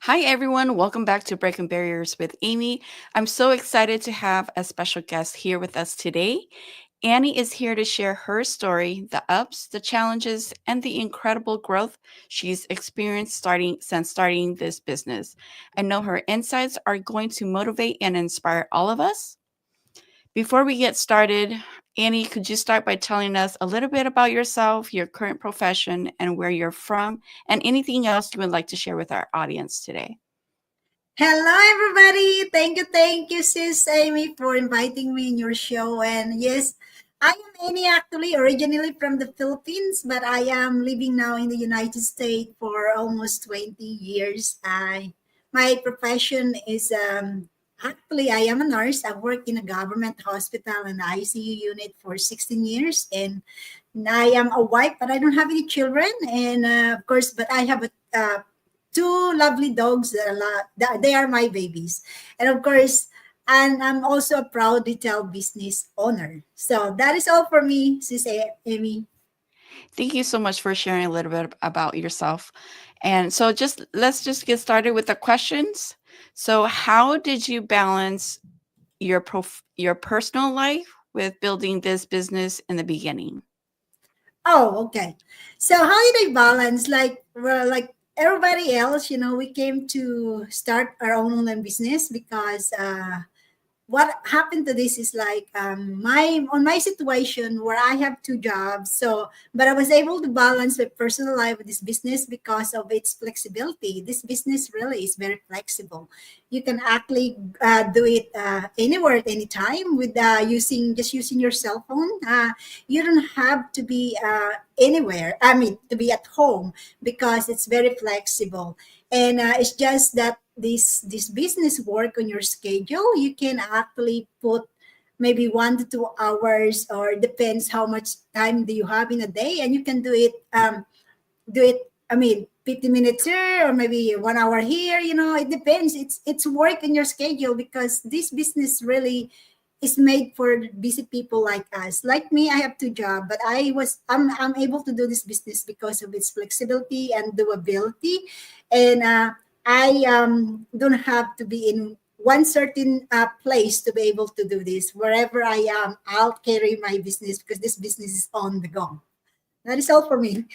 Hi, everyone. Welcome back to Breaking Barriers with Amy. I'm so excited to have a special guest here with us today. Annie is here to share her story, the ups, the challenges, and the incredible growth she's experienced starting this business. I know her insights are going to motivate and inspire all of us. Before we get started, Annie, could you start by telling us a little bit about yourself, your current profession, and where you're from, and anything else you would like to share with our audience today? Hello, everybody. Thank you, Sis Amy, for inviting me in your show. And yes, I am Annie, actually, originally from the Philippines, but I am living now in the United States for almost 20 years. My profession is actually, I am a nurse. I work in a government hospital and ICU unit for 16 years. And I am a wife, but I don't have any children. And of course, but I have two lovely dogs they are my babies, and of course, and I'm also a proud retail business owner. So that is all for me, Sis Amy. Thank you so much for sharing a little bit about yourself. And so just let's just get started with the questions. So how did you balance your personal life with building this business in the beginning? Oh, okay. So how did I balance? Like everybody else, we came to start our own online business because what happened to this is like my situation where I have two jobs. So, but I was able to balance my personal life with this business because of its flexibility. This business really is very flexible. You can actually do it anywhere at any time with using your cell phone. You don't have to be anywhere. I mean, to be at home because it's very flexible, and it's just that this business work on your schedule. You can actually put maybe 1 to 2 hours, or depends how much time do you have in a day, and you can do it, I mean, 50 minutes here or maybe 1 hour here. It depends. It's work in your schedule because this business really is made for busy people like us. Like me, I have two jobs, but I'm able to do this business because of its flexibility and doability. And I don't have to be in one certain place to be able to do this. Wherever I am, I'll carry my business because this business is on the go. That is all for me.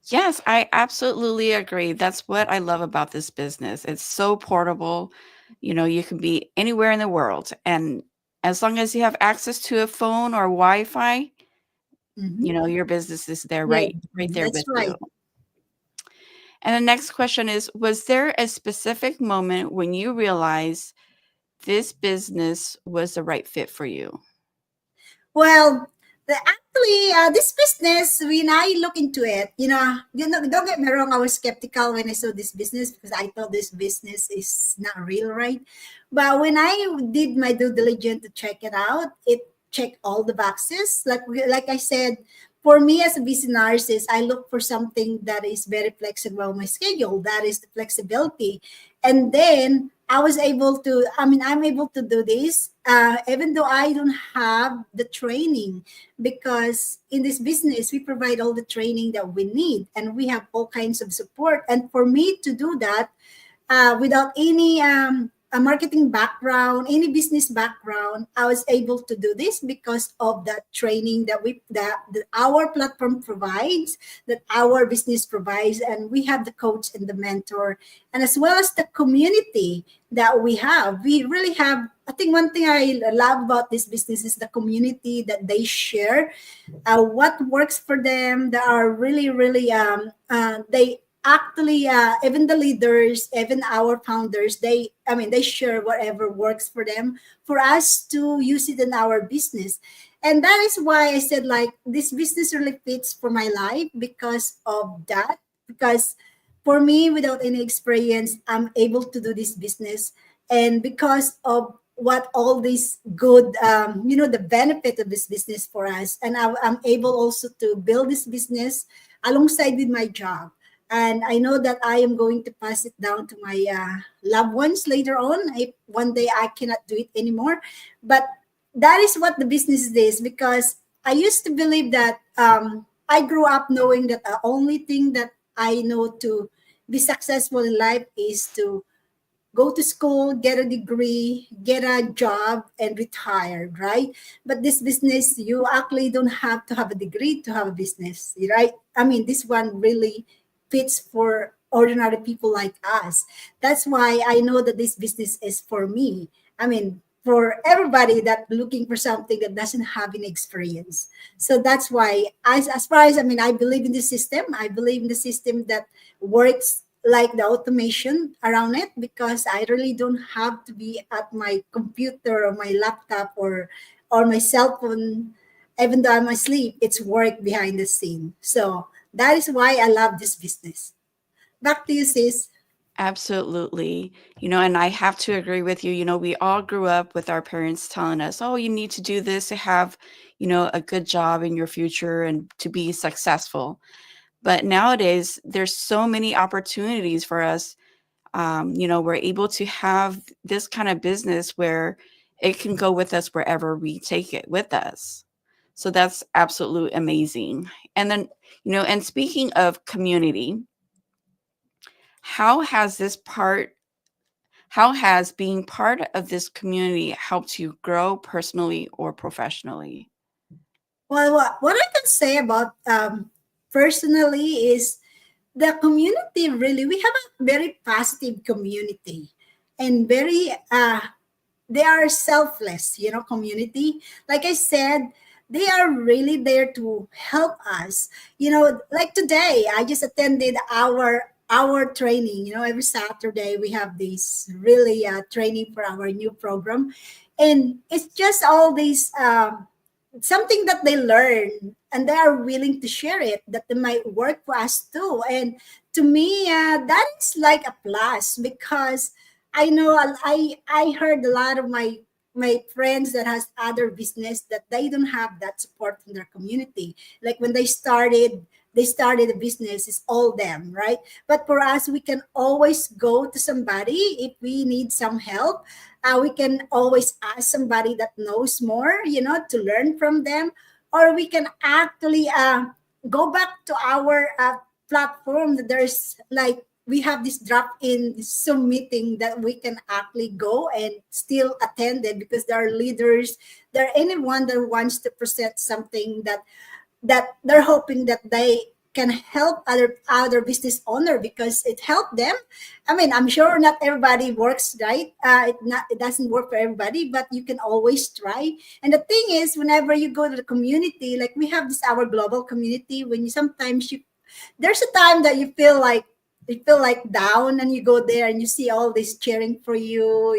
Yes, I absolutely agree. That's what I love about this business. It's so portable. You can be anywhere in the world, and as long as you have access to a phone or Wi-Fi, Mhm. your business is there Yeah, right there that's with you. right. And the next question is, was there a specific moment when you realized this business was the right fit for you? Well, actually, this business, when I look into it, don't get me wrong, I was skeptical when I saw this business because I thought this business is not real, right? But when I did my due diligence to check it out, it checked all the boxes. Like I said, for me as a business narcissist, I look for something that is very flexible on my schedule. That is the flexibility. And then I'm able to do this even though I don't have the training, because in this business we provide all the training that we need, and we have all kinds of support. And for me to do that without any a marketing background, any business background, I was able to do this because of that training that our platform provides, that our business provides, and we have the coach and the mentor, and as well as the community that we have. We really have. I think one thing I love about this business is the community that they share, what works for them. They are really they actually even the leaders, even our founders, they share whatever works for them for us to use it in our business. And that is why I said, like, this business really fits for my life because of that. Because for me, without any experience, I'm able to do this business, and because of what all these good the benefit of this business for us. And I'm able also to build this business alongside with my job, and I know that I am going to pass it down to my loved ones later on if one day I cannot do it anymore. But that is what the business is, because I used to believe that I grew up knowing that the only thing that I know to be successful in life is to go to school, get a degree, get a job, and retire, right? But this business, you actually don't have to have a degree to have a business, right? I mean, this one really fits for ordinary people like us. That's why I know that this business is for me. I mean, for everybody that looking for something that doesn't have any experience. So that's why, as far as I mean, I believe in the system. I believe in the system that works like the automation around it, because I really don't have to be at my computer or my laptop or my cell phone. Even though I'm asleep, it's work behind the scene. So that is why I love this business. Back to you, sis. Absolutely. And I have to agree with you. We all grew up with our parents telling us, oh, you need to do this to have, a good job in your future and to be successful. But nowadays, there's so many opportunities for us. We're able to have this kind of business where it can go with us wherever we take it with us. So that's absolutely amazing. And then, and speaking of community, how has this part how has being part of this community helped you grow personally or professionally? Well, what I can say about personally is the community really, we have a very positive community and very they are selfless, community. Like I said, they are really there to help us. Like today, I just attended our training. Every Saturday we have this really training for our new program, and it's just all these something that they learn, and they are willing to share it, that they might work for us too. And to me, that is like a plus, because I know I heard a lot of my friends that has other business that they don't have that support from their community. Like when they started a business, it's all them, right? But for us, we can always go to somebody if we need some help. We can always ask somebody that knows more, to learn from them, or we can actually go back to our platform. There's like we have this drop-in Zoom meeting that we can actually go and still attend it, because there are leaders, there are anyone that wants to present something that they're hoping that they can help other business owner, because it helped them. I mean, I'm sure not everybody works right. It doesn't work for everybody, but you can always try. And the thing is, whenever you go to the community, like we have this our global community, when you sometimes you there's a time that you feel like down, and you go there and you see all this cheering for you,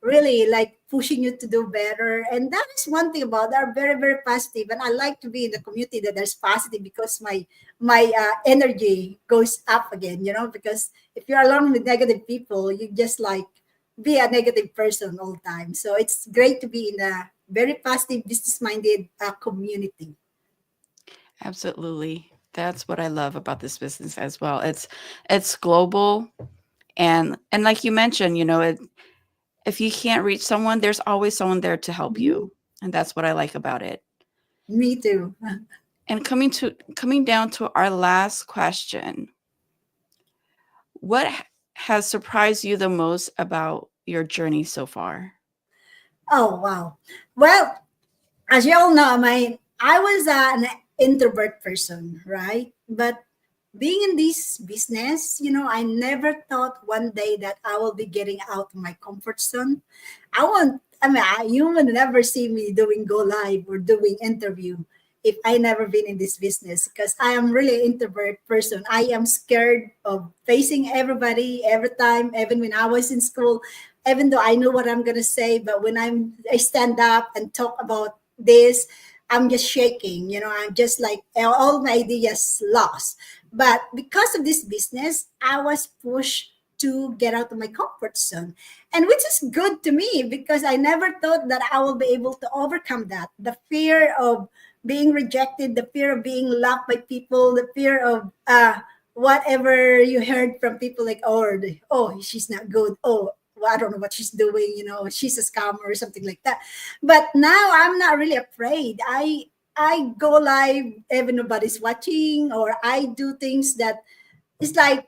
really like pushing you to do better. And that is one thing about they're very, very positive. And I like to be in the community that there's positive, because my energy goes up again, because if you're alone with negative people, you just like be a negative person all the time. So it's great to be in a very positive, business minded community. Absolutely. That's what I love about this business as well. It's global, and like you mentioned, if you can't reach someone, there's always someone there to help Mhm. you. And that's what I like about it. Me too. And coming down to our last question, what has surprised you the most about your journey so far? Oh, wow. Well, as you all know, I was an introvert person, right? But being in this business, I never thought one day that I will be getting out of my comfort zone. You will never see me doing go live or doing interview if I never been in this business, because I am really an introvert person. I am scared of facing everybody every time, even when I was in school, even though I know what I'm gonna say, but when I stand up and talk about this, I'm just shaking. I'm just like all my ideas lost. But because of this business, I was pushed to get out of my comfort zone, and which is good to me, because I never thought that I will be able to overcome that. The fear of being rejected, the fear of being laughed by people, the fear of whatever you heard from people, like, oh, she's not good. Oh, well, I don't know what she's doing. She's a scammer or something like that. But now I'm not really afraid. I go live even nobody's watching, or I do things that it's like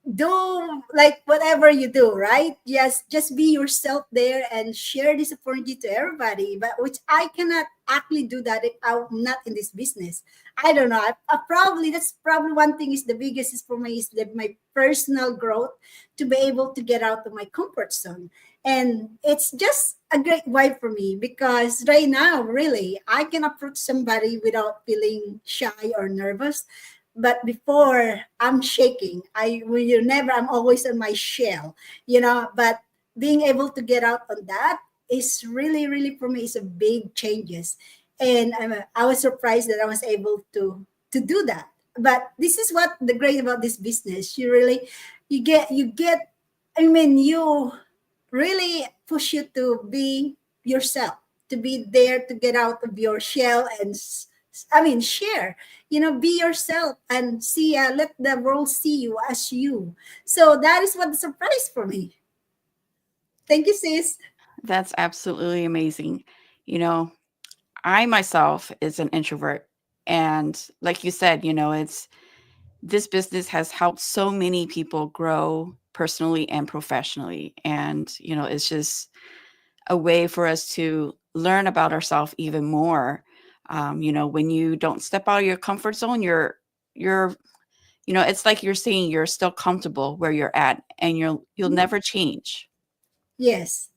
do like whatever you do, right? Yes, just be yourself there and share this opportunity to everybody. But which I cannot actually do that if I'm not in this business. I don't know. I probably that's probably one thing is the biggest is for me is my personal growth to be able to get out of my comfort zone. And it's just a great vibe for me because right now, really, I can approach somebody without feeling shy or nervous, but before I'm shaking. When you're never, I'm always on my shell, but being able to get out on that is really, really for me is a big changes. And I was surprised that I was able to do that. But this is what the great about this business. You get, I mean, you really push you to be yourself, to be there, to get out of your shell and share, be yourself and see, let the world see you as you. So that is what the surprise for me. Thank you, sis. That's absolutely amazing. You know, I myself is an introvert, and like you said, it's this business has helped so many people grow personally and professionally, and it's just a way for us to learn about ourselves even more. When you don't step out of your comfort zone, you're it's like you're saying you're still comfortable where you're at, and you'll never change. Yes.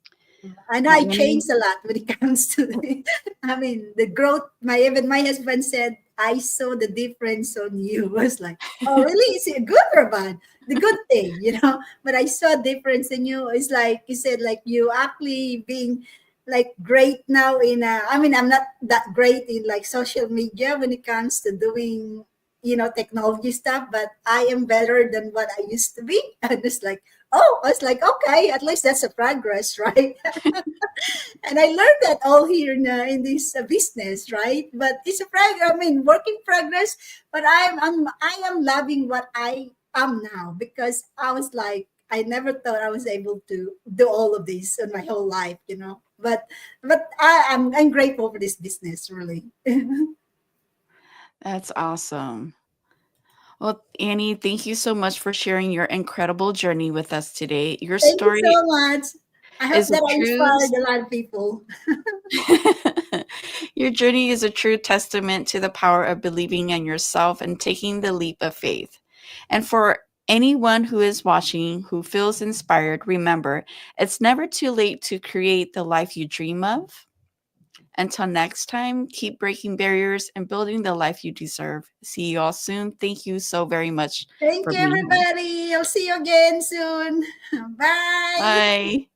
I know Well, I Annie, changed a lot when it comes to the growth. My husband said I saw the difference on you. I was like, oh really? Is it good or bad? The good thing, But I saw a difference in you. It's like you said, like you actually being like great now in I'm not that great in like social media when it comes to doing technology stuff, but I am better than what I used to be. And it's like, oh, I was like, okay, at least that's a progress, right? And I learned that all here in this business, right? But it's a work in progress. But I am loving what I am now because I was like, I never thought I was able to do all of this in my whole life. But I'm grateful for this business, really. Thank that's awesome. Well, Annie, thank you so much for sharing your incredible journey with us today. Your you story so much. I hope is a that I true inspired a lot of people. Your journey is a true testament to the power of believing in yourself and taking the leap of faith. And for anyone who is watching who feels inspired, remember, it's never too late to create the life you dream of. Until next time, keep breaking barriers and building the life you deserve. See you all soon. Thank you so very much Thank for you, being here. everybody. I'll see you again soon. Bye. Bye.